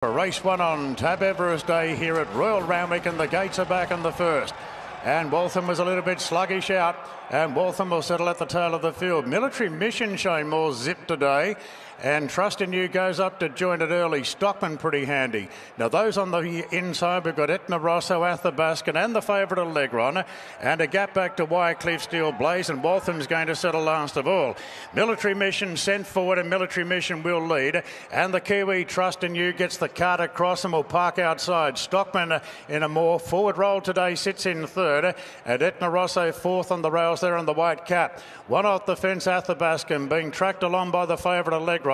For race one on Tab Everest Day here at Royal Randwick, and the gates are back in the first. And Waltham was a little bit sluggish out, and Waltham will settle at the tail of the field. Military Mission showing more zip today, and Trust in You goes up to join it early. Stockman pretty handy. Now those on the inside, we've got Etna Rosso, ATHABASCAN and the favourite Allegron, and a gap back to Wycliffe, Steel Blaze, and Waltham's going to settle last of all. Military Mission sent forward, and Military Mission will lead, and the Kiwi Trust in You gets the cart across and will park outside. Stockman in a more forward roll today sits in third, and Etna Rosso fourth on the rails there on the white cap. One off the fence, ATHABASCAN being tracked along by the favourite Allegron.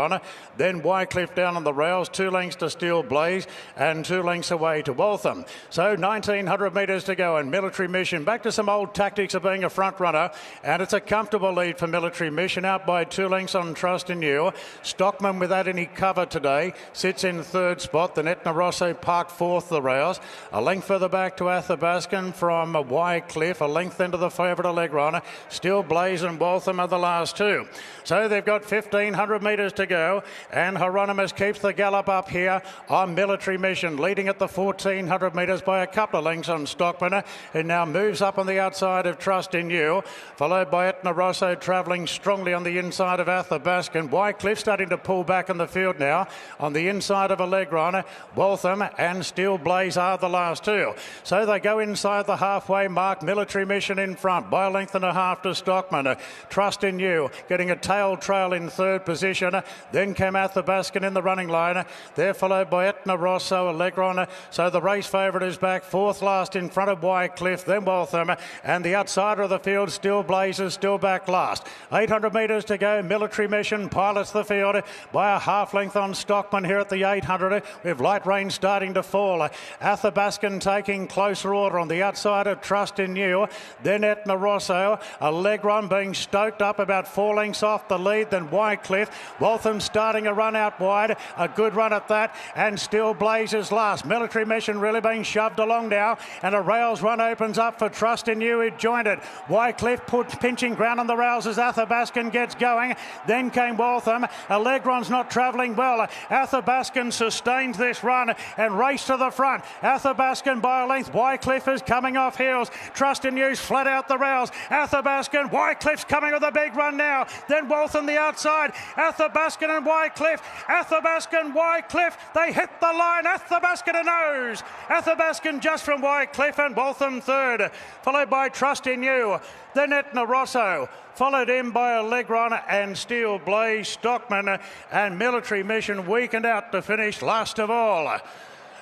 Then Wycliffe down on the rails, 2 lengths to Steel Blaze and 2 lengths away to Waltham. So 1900 metres to go, and Military Mission back to some old tactics of being a front runner, and it's a comfortable lead for Military Mission, out by 2 lengths on Trust in You. Stockman, without any cover today, sits in third spot. Then Etna Rosso parked fourth the rails. A length further back to ATHABASCAN from Wycliffe, a length into the favourite Allegron. Steel Blaze and Waltham are the last two. So they've got 1500 metres to go, and Hieronymus keeps the gallop up here on Military Mission, leading at the 1400 metres by a couple of lengths on Stockman, and now moves up on the outside of Trust in You, followed by Etna Rosso travelling strongly on the inside of ATHABASCAN. Wycliffe starting to pull back in the field now on the inside of Allegron. Waltham and Steel Blaze are the last two. So they go inside the halfway mark. Military Mission in front by a length and a half to Stockman. Trust in You getting a tail trail in third position. Then came ATHABASCAN in the running line. They're followed by Etna Rosso, Allegron. So the race favourite is back fourth last in front of Wycliffe, then Waltham, and the outsider of the field, Steel Blaze, is still back last. 800 metres to go. Military Mission pilots the field by a half length on Stockman here at the 800, with light rain starting to fall. ATHABASCAN taking closer order on the outside of Trust in You. Then Etna Rosso, Allegron being stoked up about 4 lengths off the lead, then Wycliffe. Waltham starting a run out wide, a good run at that, and Steel Blaze is last. Military Mission really being shoved along now, and a rails run opens up for Trust in You, who joined it. Wycliffe pinching ground on the rails as ATHABASCAN gets going. Then came Waltham. Allegron's not travelling well. ATHABASCAN sustains this run and race to the front. ATHABASCAN by a length. Wycliffe is coming off heels. Trust in You's flat out the rails. ATHABASCAN, Wycliffe's coming with a big run now. Then Waltham the outside. ATHABASCAN and Wycliffe. ATHABASCAN, Wycliffe, they hit the line. ATHABASCAN a nose. ATHABASCAN just from Wycliffe, and Waltham third, followed by Trust in You. Then Etna Rosso, followed in by Allegron and Steel Blaze. Stockman and Military Mission weakened out to finish last of all.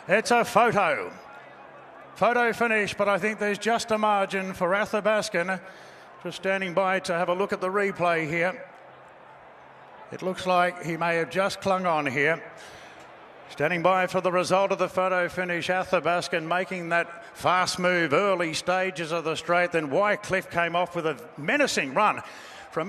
It's a photo finish, but I think there's just a margin for ATHABASCAN. Just standing by to have a look at the replay here. It looks like he may have just clung on here. Standing by for the result of the photo finish. ATHABASCAN making that fast move early stages of the straight. Then Wycliffe came off with a menacing run from